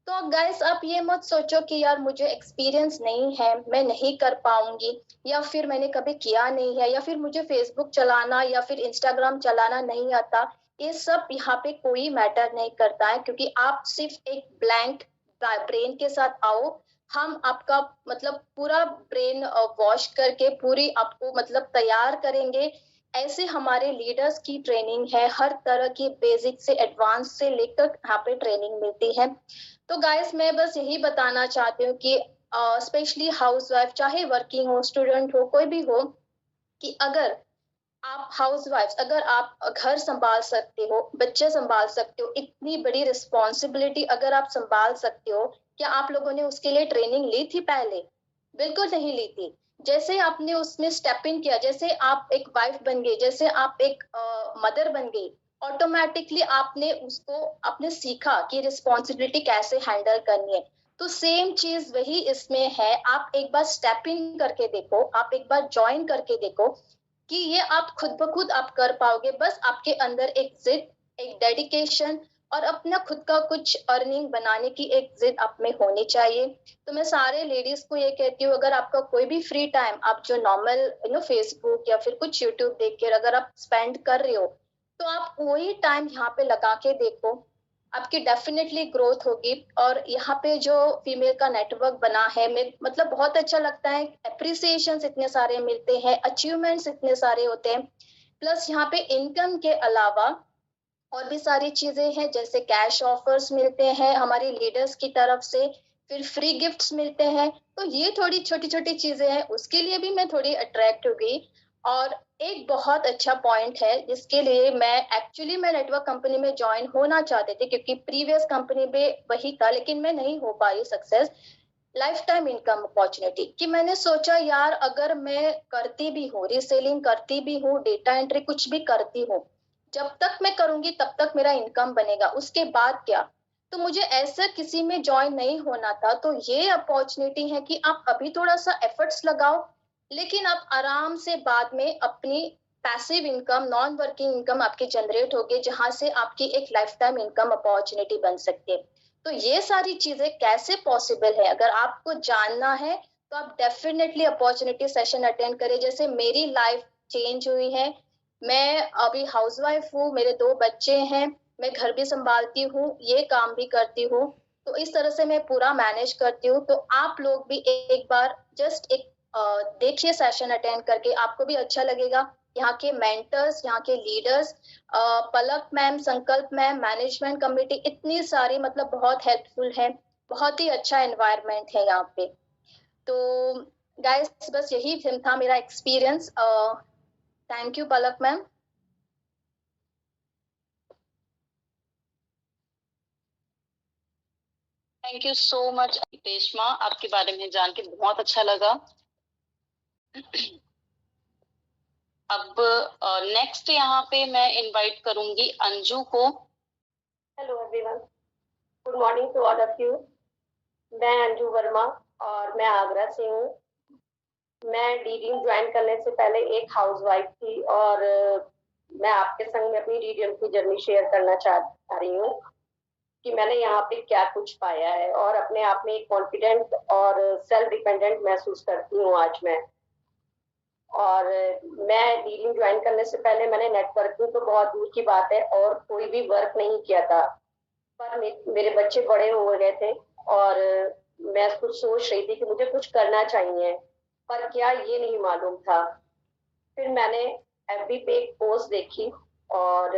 तो गाइस आप ये मत सोचो कि यार मुझे एक्सपीरियंस नहीं है, मैं नहीं कर पाऊंगी, या फिर मैंने कभी किया नहीं है, या फिर मुझे फेसबुक चलाना या फिर इंस्टाग्राम चलाना नहीं आता। ये सब यहाँ पे कोई मैटर नहीं करता है, क्योंकि आप सिर्फ एक ब्लैंक ब्रेन के साथ आओ, हम आपका मतलब पूरा ब्रेन वॉश करके पूरी आपको मतलब तैयार करेंगे। ऐसे हमारे लीडर्स की ट्रेनिंग है, हर तरह की बेसिक से एडवांस से लेकर यहाँ पे ट्रेनिंग मिलती है। तो गाइस मैं बस यही बताना चाहती हूँ कि स्पेशली हाउसवाइफ, चाहे वर्किंग हो, स्टूडेंट हो, कोई भी हो, कि अगर आप हाउसवाइफ, अगर आप घर संभाल सकते हो, बच्चे संभाल सकते हो, इतनी बड़ी रिस्पॉन्सिबिलिटी अगर आप संभाल सकते हो, क्या आप लोगों ने उसके लिए ट्रेनिंग ली थी पहले? बिल्कुल नहीं ली थी। जैसे आपने उसमें स्टेप इन किया, जैसे आप एक वाइफ बन गई, जैसे आप एक मदर बन गई, ऑटोमेटिकली आपने उसको आपने सीखा कि रिस्पॉन्सिबिलिटी कैसे हैंडल करनी है। तो सेम चीज वही इसमें है, आप एक बार स्टेप इन करके देखो, आप एक बार ज्वाइन करके देखो कि ये आप खुद ब खुद आप कर पाओगे। बस आपके अंदर एक जिद, एक डेडिकेशन और अपना खुद का कुछ अर्निंग बनाने की एक जिद आप में होनी चाहिए। तो मैं सारे लेडीज को ये कहती हूँ, अगर आपका कोई भी फ्री टाइम आप जो नॉर्मल फेसबुक या फिर कुछ यूट्यूब देख के अगर आप स्पेंड कर रहे हो, तो आप वही टाइम यहाँ पे लगा के देखो, आपकी डेफिनेटली ग्रोथ होगी। और यहाँ पे जो फीमेल का नेटवर्क बना है, मतलब बहुत अच्छा लगता है, अप्रिसिएशन इतने सारे मिलते हैं, अचीवमेंट्स इतने सारे होते हैं, प्लस यहाँ पे इनकम के अलावा और भी सारी चीजें हैं, जैसे कैश ऑफर्स मिलते हैं हमारी लीडर्स की तरफ से, फिर फ्री गिफ्ट्स मिलते हैं। तो ये थोड़ी छोटी छोटी चीजें हैं, उसके लिए भी मैं थोड़ी अट्रैक्ट हो गई। और एक बहुत अच्छा पॉइंट है जिसके लिए मैं नेटवर्क कंपनी में ज्वाइन होना चाहते थे, क्योंकि प्रीवियस कंपनी में वही था, लेकिन मैं नहीं हो पाई success. Lifetime income opportunity कि मैंने सोचा यार अगर मैं करती भी हूँ, रीसेलिंग करती भी हूँ, डेटा एंट्री कुछ भी करती हूँ, जब तक मैं करूंगी तब तक मेरा इनकम बनेगा, उसके बाद क्या? तो मुझे ऐसा किसी में ज्वाइन नहीं होना था। तो ये अपॉर्चुनिटी है कि आप अभी थोड़ा सा एफर्ट्स लगाओ, लेकिन आप आराम से बाद में अपनी passive income, non working income आपकी जनरेट होगी, जहां से आपकी एक लाइफ टाइम इनकम अपॉर्चुनिटी बन सकती है। तो ये सारी चीजें कैसे पॉसिबल है, अगर आपको जानना है तो आप डेफिनेटली अपॉर्चुनिटी सेशन अटेंड करें। जैसे मेरी लाइफ चेंज हुई है, मैं अभी हाउसवाइफ हूँ, मेरे 2 बच्चे हैं, मैं घर भी संभालती हूँ, ये काम भी करती हूँ, तो इस तरह से मैं पूरा मैनेज करती हूँ। तो आप लोग भी एक बार जस्ट एक देखिए सेशन अटेंड करके, आपको भी अच्छा लगेगा। यहाँ के मेंटर्स, यहाँ के लीडर्स, पलक मैम, संकल्प मैम, मैनेजमेंट कमेटी, इतनी सारी मतलब बहुत हेल्पफुल है, बहुत ही अच्छा एनवायरनमेंट है यहाँ पे। तो गाइस बस यही था मेरा experience. Thank you Palak ma'am. Thank you so much Reshma, आपके बारे में जान के बहुत अच्छा लगा। अब नेक्स्ट यहाँ पे मैं इनवाइट करूंगी अंजू को। Hello everyone, good morning to all of you. मैं अंजू वर्मा और मैं आगरा से हूँ। मैं डीडीएम ज्वाइन करने से पहले एक हाउसवाइफ थी और मैं आपके संग में अपनी डीडीएम की जर्नी शेयर करना चाह रही हूँ कि मैंने यहाँ पे क्या कुछ पाया है और अपने आप में एक कॉन्फिडेंट और सेल्फ डिपेंडेंट महसूस करती हूँ आज मैं। और मैं डीलिंग ज्वाइन करने से पहले मैंने नेटवर्किंग तो बहुत दूर की बात है और कोई भी वर्क नहीं किया था, पर मेरे बच्चे बड़े हो गए थे और मैं कुछ सोच रही थी कि मुझे कुछ करना चाहिए, पर क्या ये नहीं मालूम था। फिर मैंने एफबी पे एक पोस्ट देखी और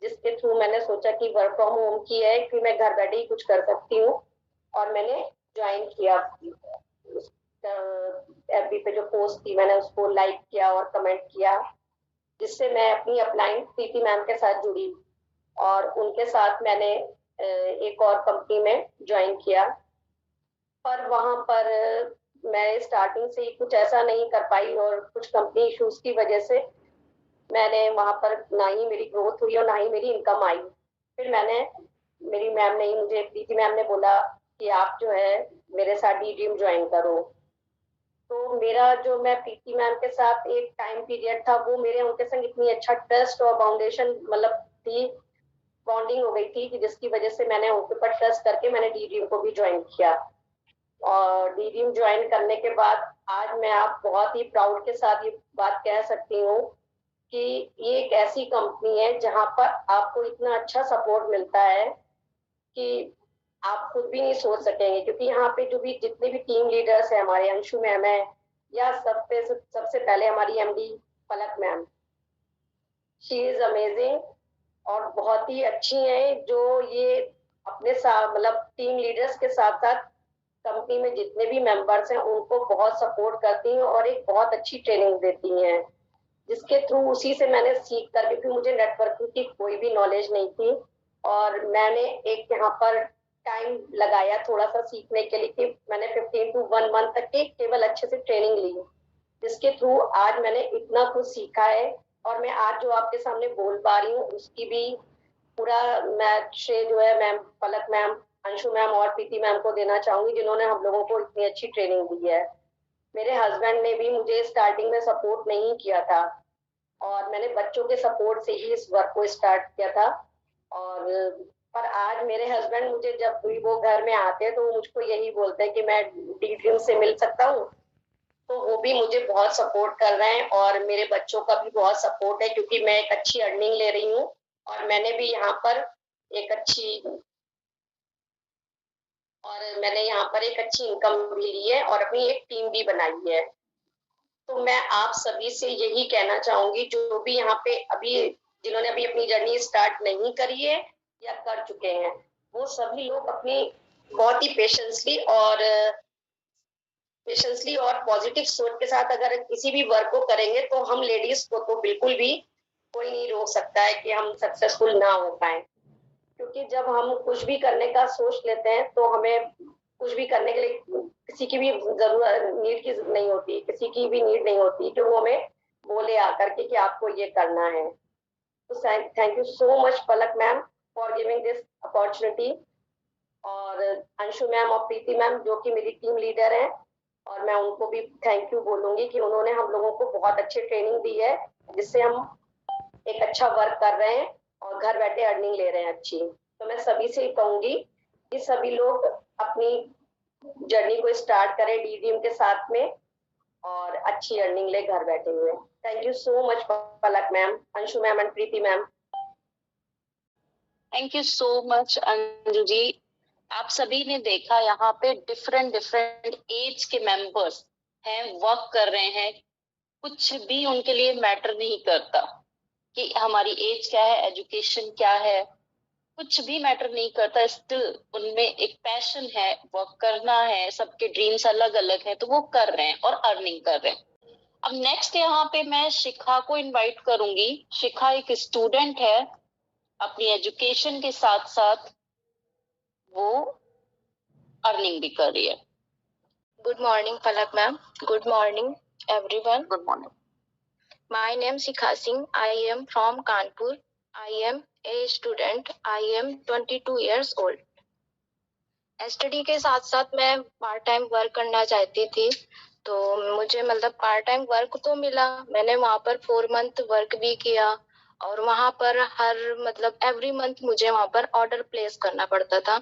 जिसके थ्रू मैंने सोचा कि वर्क फ्रॉम होम की है कि मैं घर बैठे ही कुछ कर सकती हूँ, और मैंने ज्वाइन किया। एफबी पे जो पोस्ट थी मैंने उसको लाइक किया और कमेंट किया, जिससे मैं अपनी अपलाइन प्रीति मैम के साथ जुड़ी और उनके साथ मैंने एक और कंपनी में ज्वाइन किया। पर वहां पर मैं स्टार्टिंग से ही कुछ ऐसा नहीं कर पाई और कुछ कंपनी इश्यूज की वजह से मैंने वहां पर ना ही मेरी ग्रोथ हुई और ना ही मेरी इनकम आई। फिर मैंने मेरी मैम ने मुझे, प्रीति मैम ने बोला कि आप जो है मेरे साथ डी ड्रीम ज्वाइन करो। तो मेरा जो, मैं प्रीति मैम के साथ एक टाइम पीरियड था, वो मेरे उनके संग इतनी अच्छा ट्रस्ट और फाउंडेशन मतलब थी, बॉन्डिंग हो गई थी कि जिसकी वजह से मैंने उनके ऊपर ट्रस्ट करके मैंने डी ड्रीम को भी ज्वाइन किया। और डी ड्रीम ज्वाइन करने के बाद आज मैं आप बहुत ही प्राउड के साथ ये बात कह सकती हूँ कि ये एक ऐसी कंपनी है जहां पर आपको इतना अच्छा सपोर्ट मिलता है कि आप खुद भी नहीं सोच सकेंगे। क्योंकि यहाँ पे जो भी जितने भी टीम लीडर्स है, हमारे अंशु मैम है, या सबसे पहले हमारी MD Palak ma'am, she is amazing और बहुत ही अच्छी है। जो ये अपने साथ मतलब टीम लीडर्स के साथ साथ कंपनी में जितने भी मेंबर्स हैं उनको बहुत सपोर्ट करती हैं और एक बहुत अच्छी ट्रेनिंग देती हैं, जिसके थ्रू उसी से मैंने सीख कर, क्योंकि मुझे नेटवर्किंग की कोई भी नॉलेज नहीं थी और मैंने एक यहाँ पर टाइम लगाया थोड़ा सा सीखने के लिए कि मैंने 15 to 1 मंथ तक की केवल अच्छे से ट्रेनिंग ली, जिसके थ्रू आज मैंने इतना कुछ सीखा है। और मैं आज जो आपके सामने बोल पा रही हूँ उसकी भी पूरा मैं श्रेय जो है मैम पलक मैम, अंशु मैम और प्रीति मैम को देना चाहूंगी, जिन्होंने हम लोगों को इतनी अच्छी ट्रेनिंग दी है। मेरे हस्बैंड ने भी मुझे स्टार्टिंग में सपोर्ट नहीं किया था और मैंने बच्चों के सपोर्ट से ही इस वर्क को स्टार्ट किया था। और पर आज मेरे हस्बैंड मुझे जब भी वो घर में आते हैं तो वो मुझको यही बोलते हैं कि मैं डी ड्रीम से मिल सकता हूँ। तो वो भी मुझे बहुत सपोर्ट कर रहे हैं और मेरे बच्चों का भी बहुत सपोर्ट है, क्योंकि मैं एक अच्छी अर्निंग ले रही हूँ और मैंने भी यहाँ पर एक अच्छी इनकम भी ली है और अपनी एक टीम भी बनाई है। तो मैं आप सभी से यही कहना चाहूंगी, जो भी यहाँ पे अभी जिन्होंने अभी अपनी जर्नी स्टार्ट नहीं करी है या कर चुके हैं, वो सभी लोग अपनी बहुत ही पेशेंसली और पॉजिटिव सोच के साथ अगर किसी भी वर्क को करेंगे तो हम लेडीज को तो बिल्कुल भी कोई नहीं रोक सकता है कि हम सक्सेसफुल ना हो पाए। क्योंकि जब हम कुछ भी करने का सोच लेते हैं तो हमें कुछ भी करने के लिए किसी की भी नीड नहीं होती कि वो हमें बोले आकर के कि आपको ये करना है। तो thank you so much Palak ma'am for giving this opportunity, और अंशु मैम और प्रीति मैम जो कि मेरी टीम लीडर हैं, और मैं उनको भी थैंक यू बोलूंगी कि उन्होंने हम लोगों को बहुत अच्छी ट्रेनिंग दी है, जिससे हम एक अच्छा वर्क कर रहे हैं और घर बैठे अर्निंग ले रहे हैं अच्छी। तो मैं सभी से कहूंगी कि सभी लोग अपनी जर्नी को स्टार्ट करें डी ड्रीम के साथ में और अच्छी अर्निंग ले घर बैठे हुए। Thank you so much Palak ma'am, Anshu ma'am and Preeti ma'am. Thank you so much Anju ji. आप सभी ने देखा यहाँ पे डिफरेंट एज के मेंबर्स हैं, वर्क कर रहे हैं। कुछ भी उनके लिए मैटर नहीं करता कि हमारी एज क्या है, एजुकेशन क्या है, कुछ भी मैटर नहीं करता। स्टिल उनमें एक पैशन है, वर्क करना है। सबके ड्रीम्स अलग अलग हैं तो वो कर रहे हैं और अर्निंग कर रहे हैं। अब नेक्स्ट यहाँ पे मैं शिखा को इनवाइट करूंगी। शिखा एक स्टूडेंट है, अपनी एजुकेशन के साथ साथ वो अर्निंग भी कर रही है। Good morning, Palak ma'am. Good morning, everyone. Good morning. My name is Shikha Singh. I am from Kanpur. I am a student. I am 22 years old. Study के साथ साथ मैं पार्ट टाइम वर्क करना चाहती थी, तो मुझे मतलब पार्ट टाइम वर्क तो मिला। मैंने वहाँ पर 4 मंथ वर्क भी किया और वहाँ पर हर मतलब एवरी मंथ मुझे वहाँ पर ऑर्डर प्लेस करना पड़ता था।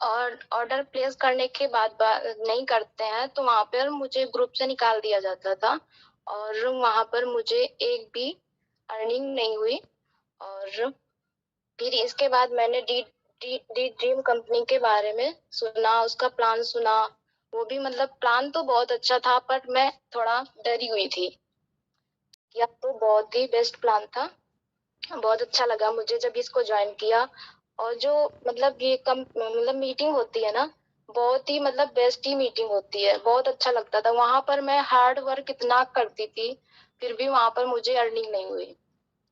और ऑर्डर प्लेस करने के बाद नहीं करते हैं तो वहाँ पर मुझे ग्रुप से निकाल दिया जाता था और वहाँ पर मुझे एक भी अर्निंग नहीं हुई। और फिर इसके बाद मैंने डी ड्रीम कंपनी के बारे में सुना, उसका प्लान सुना। वो भी मतलब प्लान तो बहुत अच्छा था पर मैं थोड़ा डरी हुई थी। यह तो बहुत ही बेस्ट प्लान था, बहुत अच्छा लगा मुझे जब इसको ज्वाइन किया। और जो मतलब ये मतलब मीटिंग होती है ना, बहुत ही मतलब बेस्ट ही मीटिंग होती है, बहुत अच्छा लगता था। वहां पर मैं हार्ड वर्क इतना करती थी फिर भी वहां पर मुझे अर्निंग नहीं हुई।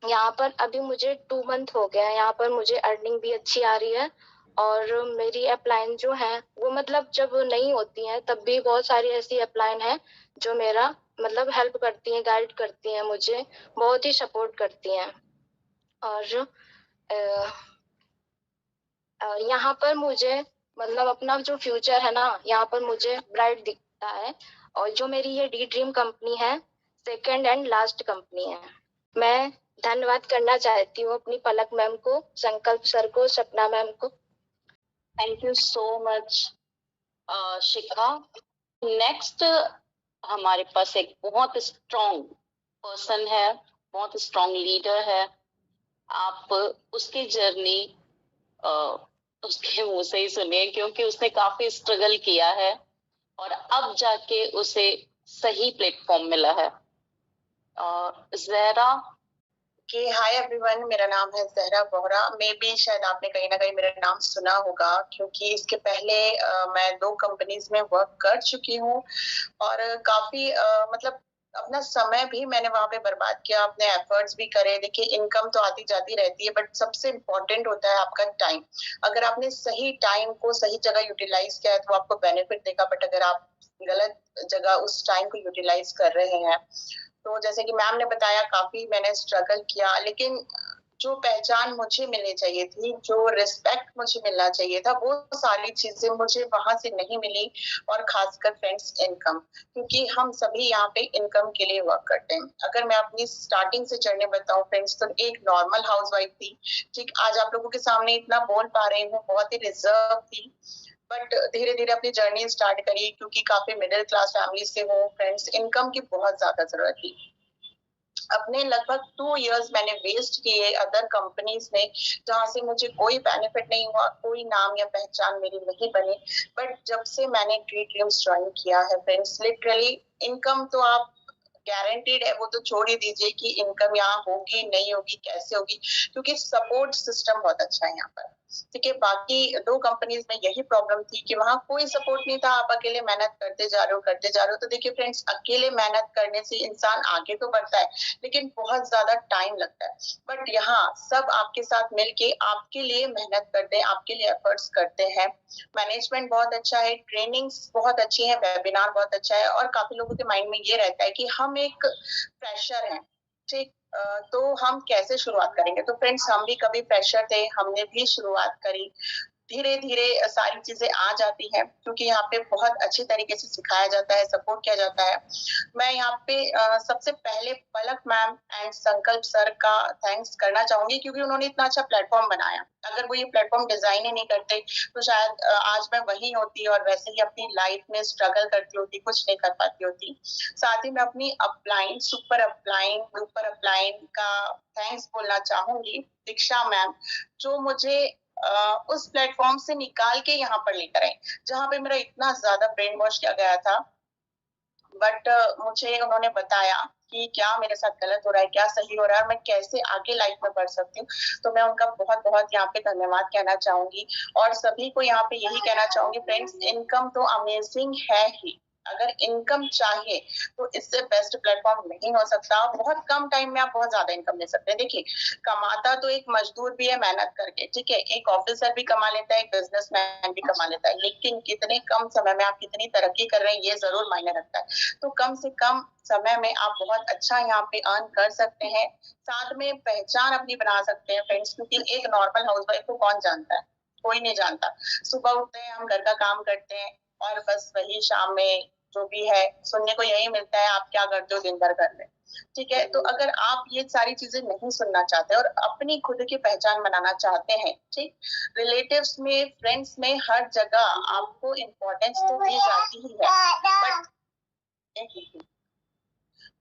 यहाँ पर अभी मुझे 2 मंथ हो गया है, यहाँ पर मुझे अर्निंग भी अच्छी आ रही है। और मेरी अपलाइन जो है वो मतलब जब नहीं होती है तब भी बहुत सारी ऐसी अपलाइन है जो मेरा मतलब हेल्प करती हैं, गाइड करती हैं, मुझे बहुत ही सपोर्ट करती हैं। और यहाँ पर मुझे मतलब अपना जो फ्यूचर है ना, यहाँ पर मुझे ब्राइट दिखता है। और जो मेरी ये डी ड्रीम कंपनी है, सेकंड एंड लास्ट कंपनी है। मैं धन्यवाद करना चाहती हूँ अपनी पलक मैम को, संकल्प सर को, सपना मैम को। Thank you so much Shikha. Next हमारे पास एक बहुत स्ट्रॉन्ग पर्सन है, बहुत स्ट्रॉन्ग लीडर है। आप उसकी जर्नी उसके मुंह से ही सुनिए, क्योंकि उसने काफी स्ट्रगल किया है और अब जाके उसे सही प्लेटफॉर्म मिला है। जहरा। हाय एवरीवन, मेरा नाम है जहरा बोहरा। मे बी शायद आपने कहीं ना कहीं मेरा नाम सुना होगा, क्योंकि इसके पहले मैं 2 कंपनीज में वर्क कर चुकी हूँ और काफी मतलब अपना समय भी मैंने वहां पे बर्बाद किया, अपने एफर्ट्स भी करे। देखिए, इनकम तो आती जाती रहती है, बट सबसे इम्पोर्टेंट होता है आपका टाइम। अगर आपने सही टाइम को सही जगह यूटिलाइज किया है तो आपको बेनिफिट देगा, बट अगर आप गलत जगह उस टाइम को यूटिलाइज कर रहे हैं तो जैसे कि मैम ने बताया, काफी मैंने स्ट्रगल किया, लेकिन जो पहचान मुझे मिलनी चाहिए थी, जो रिस्पेक्ट मुझे मिलना चाहिए था, वो सारी चीजें मुझे वहां से नहीं मिली। और खासकर फ्रेंड्स, इनकम, क्योंकि हम सभी यहाँ पे इनकम के लिए वर्क करते हैं। अगर मैं अपनी स्टार्टिंग से जर्नी बताऊं फ्रेंड्स, तो एक नॉर्मल हाउसवाइफ थी। ठीक, आज आप लोगों के सामने इतना बोल पा रही हूँ, बहुत ही रिजर्व थी, बट धीरे धीरे अपनी जर्नी स्टार्ट करी, क्योंकि काफी मिडिल क्लास फैमिली से हूँ फ्रेंड्स। इनकम की बहुत ज्यादा जरूरत थी। अपने लगभग 2 इयर्स मैंने वेस्ट किए अदर कंपनीज में, जहां से मुझे कोई बेनिफिट नहीं हुआ, कोई नाम या पहचान मेरी नहीं बनी। बट जब से मैंने डी ड्रीम्स ज्वाइन किया है फ्रेंड्स, लिटरली इनकम तो आप गारंटीड है, वो तो छोड़ ही दीजिए कि इनकम यहाँ होगी नहीं होगी, कैसे होगी, क्योंकि सपोर्ट सिस्टम बहुत अच्छा है यहाँ पर। ठीक है, बाकी 2 कंपनीज में यही प्रॉब्लम थी कि वहां कोई सपोर्ट नहीं था। आप अकेले मेहनत करते जा रहे हो। तो देखिए फ्रेंड्स, अकेले मेहनत करने से इंसान आगे तो बढ़ता है, लेकिन बहुत ज्यादा टाइम लगता है। बट यहाँ सब आपके साथ मिलके आपके लिए मेहनत करते हैं, आपके लिए एफर्ट्स करते हैं। मैनेजमेंट बहुत अच्छा है, ट्रेनिंग्स बहुत अच्छी है, वेबिनार बहुत अच्छा है। और काफी लोगों के माइंड में ये रहता है कि हम एक फ्रेशर हैं, ठीक, तो हम कैसे शुरुआत करेंगे। तो फ्रेंड्स, हम भी कभी फ्रेशर थे, हमने भी शुरुआत करी। धीरे धीरे सारी चीजें आ जाती हैं, क्योंकि यहाँ पे बहुत अच्छी तरीके से सिखाया जाता है, सपोर्ट किया जाता है। मैं यहाँ पे सबसे पहले पलक मैम एंड संकल्प सर का थैंक्स करना चाहूंगी, क्योंकि उन्होंने इतना अच्छा प्लेटफॉर्म बनाया। अगर वो ये प्लेटफॉर्म डिजाइन ही नहीं करते तो शायद आज मैं वही होती और वैसे ही अपनी लाइफ में स्ट्रगल करती होती, कुछ नहीं कर पाती होती। साथ ही मैं अपनी upline, super upline, super upline का थैंक्स बोलना चाहूंगी, दीक्षा मैम, जो मुझे उस प्लेटफॉर्म से निकाल के यहाँ पर लेकर आए, जहाँ पे मेरा इतना ज्यादा ब्रेन वॉश किया गया था। बट मुझे उन्होंने बताया कि क्या मेरे साथ गलत हो रहा है, क्या सही हो रहा है, मैं कैसे आगे लाइफ में बढ़ सकती हूँ। तो मैं उनका बहुत बहुत यहाँ पे धन्यवाद कहना चाहूंगी। और सभी को यहाँ पे यही कहना चाहूंगी फ्रेंड्स, इनकम तो अमेजिंग है ही। अगर इनकम चाहिए तो इससे बेस्ट प्लेटफॉर्म नहीं हो सकता। बहुत कम टाइम में आप बहुत ज्यादा इनकम ले सकते हैं। देखिए, कमाता तो एक मजदूर भी है मेहनत करके, ठीक है, एक ऑफिसर भी कमा लेता है, एक बिजनेसमैन भी कमा लेता है, लेकिन कितने कम समय में आप कितनी तरक्की कर रहे हैं, ये जरूर मायने रखता है। तो कम से कम समय में आप बहुत अच्छा यहाँ पे अर्न कर सकते हैं, साथ में पहचान अपनी बना सकते हैं फ्रेंड्स। क्योंकि एक नॉर्मल हाउसवाइफ को कौन जानता है, कोई नहीं जानता। सुबह उठते हैं, हम घर का काम करते हैं और बस वही शाम में जो भी है सुनने को यही मिलता है, आप क्या करते हो दिन भर घर में। ठीक है, तो अगर आप ये सारी चीजें नहीं सुनना चाहते और अपनी खुद की पहचान बनाना चाहते हैं, ठीक, रिलेटिव्स में, फ्रेंड्स में, हर जगह आपको इम्पोर्टेंस तो दी जाती ही है,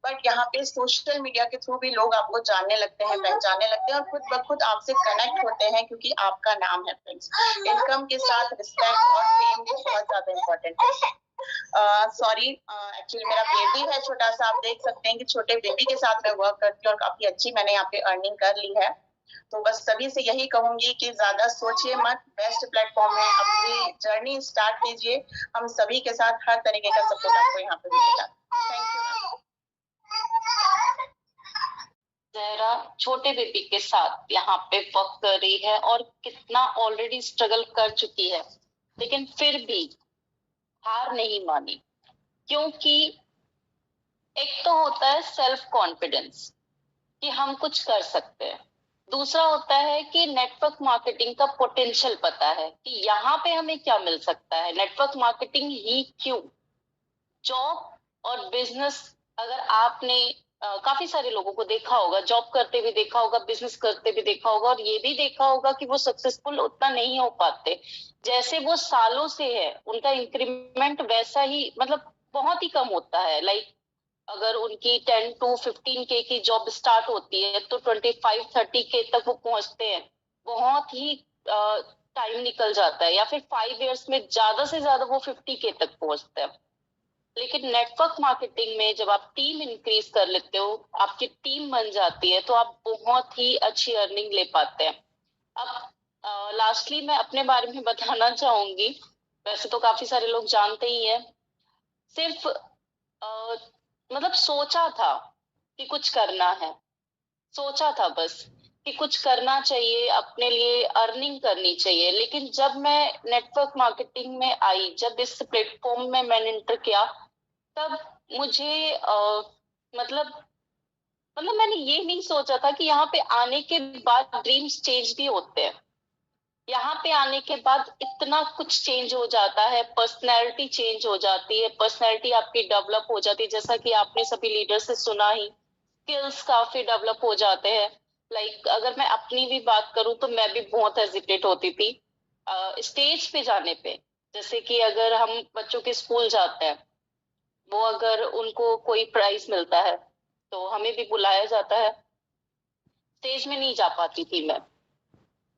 बट यहाँ पे सोशल मीडिया के थ्रू भी लोग आपको जानने लगते हैं, पहचानने लगते हैं और खुद ब खुद आपसे कनेक्ट होते हैं, क्योंकि आपका नाम है फ्रेंड्स। इनकम के साथ रिस्पेक्ट और फेम भी बहुत ज्यादा इम्पोर्टेंट है। सॉरी, एक्चुअली मेरा बेबी है छोटा सा, आप देख सकते हैं कि छोटे बेबी के साथ मैं वर्क करती हूँ और काफी अच्छी मैंने यहाँ पे अर्निंग कर ली है। तो बस सभी से यही कहूंगी कि ज्यादा सोचिए मत, बेस्ट प्लेटफॉर्म है, अपनी जर्नी स्टार्ट कीजिए। हम सभी के साथ हर तरीके का सपोर्ट आपको यहाँ पे मिलेगा। Thank you. जहरा छोटे बेबी के साथ यहाँ पे वर्क कर रही है और कितना ऑलरेडी स्ट्रगल कर चुकी है, लेकिन फिर भी हार नहीं मानी। क्योंकि एक तो होता है सेल्फ कॉन्फिडेंस कि हम कुछ कर सकते हैं, दूसरा होता है कि नेटवर्क मार्केटिंग का पोटेंशियल पता है कि यहाँ पे हमें क्या मिल सकता है। नेटवर्क मार्केटिंग ही क्यों? जॉब और बिजनेस, अगर आपने काफी सारे लोगों को देखा होगा, जॉब करते भी देखा होगा, बिजनेस करते भी देखा होगा, और ये भी देखा होगा कि वो सक्सेसफुल उतना नहीं हो पाते। जैसे वो सालों से है, उनका इंक्रीमेंट वैसा ही मतलब बहुत ही कम होता है। लाइक अगर उनकी 10 to 15K की जॉब स्टार्ट होती है तो 25-30K तक वो पहुंचते हैं। बहुत ही टाइम निकल जाता है, या फिर 5 years में ज्यादा से ज्यादा वो 50K तक पहुंचते हैं। लेकिन नेटवर्क मार्केटिंग में जब आप टीम इंक्रीज कर लेते हो, आपकी टीम बन जाती है, तो आप बहुत ही अच्छी अर्निंग ले पाते हैं। अब लास्टली मैं अपने बारे में बताना चाहूंगी। वैसे तो काफी सारे लोग जानते ही हैं। सिर्फ मतलब सोचा था कि कुछ करना है, सोचा था बस कि कुछ करना चाहिए, अपने लिए अर्निंग करनी चाहिए। लेकिन जब मैं नेटवर्क मार्केटिंग में आई, जब इस प्लेटफॉर्म में मैंने एंटर किया, तब मुझे मतलब मैंने ये नहीं सोचा था कि यहाँ पे आने के बाद ड्रीम्स चेंज भी होते हैं। यहाँ पे आने के बाद इतना कुछ चेंज हो जाता है, पर्सनैलिटी चेंज हो जाती है, पर्सनैलिटी आपकी डेवलप हो जाती है। जैसा कि आपने सभी लीडर से सुना ही, स्किल्स काफी डेवलप हो जाते हैं। लाइक अगर मैं अपनी भी बात करूं तो मैं भी बहुत हेजिटेट होती थी स्टेज पे जाने पे। जैसे कि अगर हम बच्चों के स्कूल जाते हैं, वो अगर उनको कोई प्राइज मिलता है तो हमें भी बुलाया जाता है, स्टेज में नहीं जा पाती थी मैं।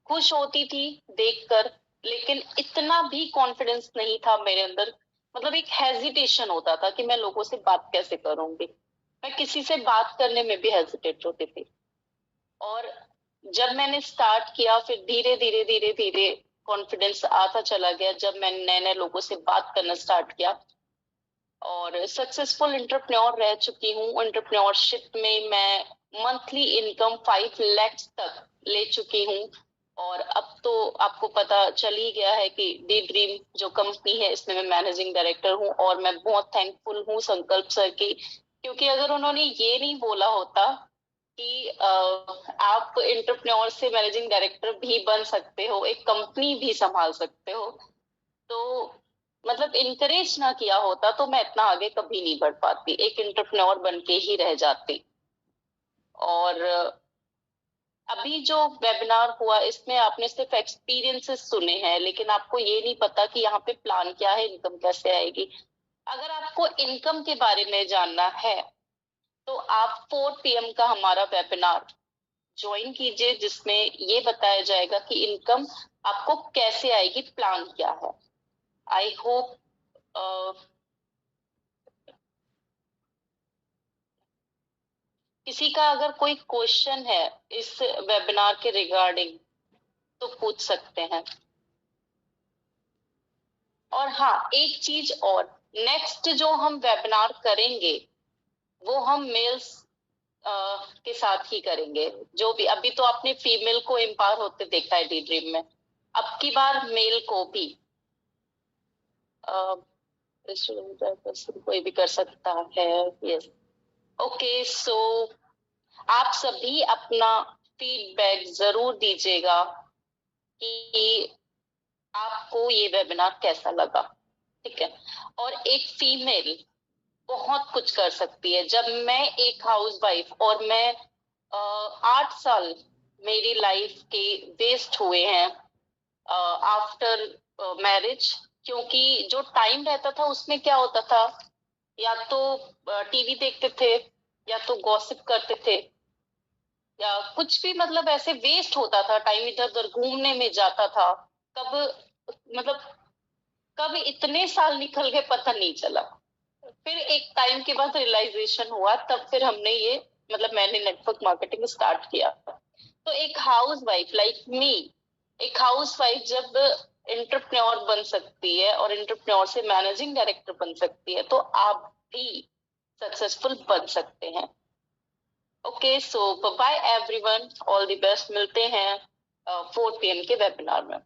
खुश होती थी देखकर, लेकिन इतना भी कॉन्फिडेंस नहीं था मेरे अंदर। मतलब एक हेजिटेशन होता था कि मैं लोगों से बात कैसे करूंगी। मैं किसी से बात करने में भी हेजिटेट होती थी। और जब मैंने स्टार्ट किया, फिर धीरे धीरे धीरे धीरे कॉन्फिडेंस आता चला गया। जब मैंने नए नए लोगों से बात करना स्टार्ट किया, और सक्सेसफुल एंटरप्रेन्योर रह चुकी हूँ। एंटरप्रेन्योरशिप में मैं मंथली इनकम 5 लाख तक ले चुकी हूँ। और अब तो आपको पता चल ही गया है कि डी ड्रीम जो कंपनी है, इसमें मैं मैनेजिंग डायरेक्टर हूँ। और मैं बहुत थैंकफुल हूँ संकल्प सर की, क्योंकि अगर उन्होंने ये नहीं बोला होता कि आप एंटरप्रेन्योर से मैनेजिंग डायरेक्टर भी बन सकते हो, एक कंपनी भी संभाल सकते हो, तो मतलब इनकरेज ना किया होता, तो मैं इतना आगे कभी नहीं बढ़ पाती, एक एंटरप्रेन्योर बन के ही रह जाती। और अभी जो वेबिनार हुआ, इसमें आपने सिर्फ एक्सपीरियंसेस सुने हैं, लेकिन आपको ये नहीं पता कि यहाँ पे प्लान क्या है, इनकम कैसे आएगी। अगर आपको इनकम के बारे में जानना है तो आप 4 PM का हमारा वेबिनार ज्वाइन कीजिए, जिसमें ये बताया जाएगा कि इनकम आपको कैसे आएगी, प्लान क्या है। आई होप किसी का अगर कोई क्वेश्चन है इस वेबिनार के रिगार्डिंग तो पूछ सकते हैं। और हाँ, एक चीज और, नेक्स्ट जो हम वेबिनार करेंगे वो हम मेल्स के साथ ही करेंगे। जो भी अभी तो आपने फीमेल को एम्पावर होते देखा है डी ड्रीम में, अब की बार मेल को भी कोई भी कर सकता है। Yes, okay. सो आप सभी अपना फीडबैक जरूर दीजिएगा कि आपको ये वेबिनार कैसा लगा, ठीक है। और एक फीमेल बहुत कुछ कर सकती है। जब मैं एक हाउसवाइफ, और मैं 8 साल मेरी लाइफ के वेस्ट हुए हैं आफ्टर मैरिज, क्योंकि जो टाइम रहता था उसमें क्या होता था, या तो टीवी देखते थे, या तो गॉसिप करते थे, या कुछ भी मतलब ऐसे वेस्ट होता था टाइम, इधर उधर घूमने में जाता था। कब इतने साल निकल गए पता नहीं चला। फिर एक टाइम के बाद रियलाइजेशन हुआ, तब फिर हमने ये मैंने नेटवर्क मार्केटिंग स्टार्ट किया। तो एक हाउस वाइफ लाइक मी, एक हाउस वाइफ जब एंटरप्रेन्योर बन सकती है और एंटरप्रेन्योर से मैनेजिंग डायरेक्टर बन सकती है, तो आप भी सक्सेसफुल बन सकते हैं। Okay, so bye everyone, all the best. मिलते हैं 4 PM के वेबिनार में।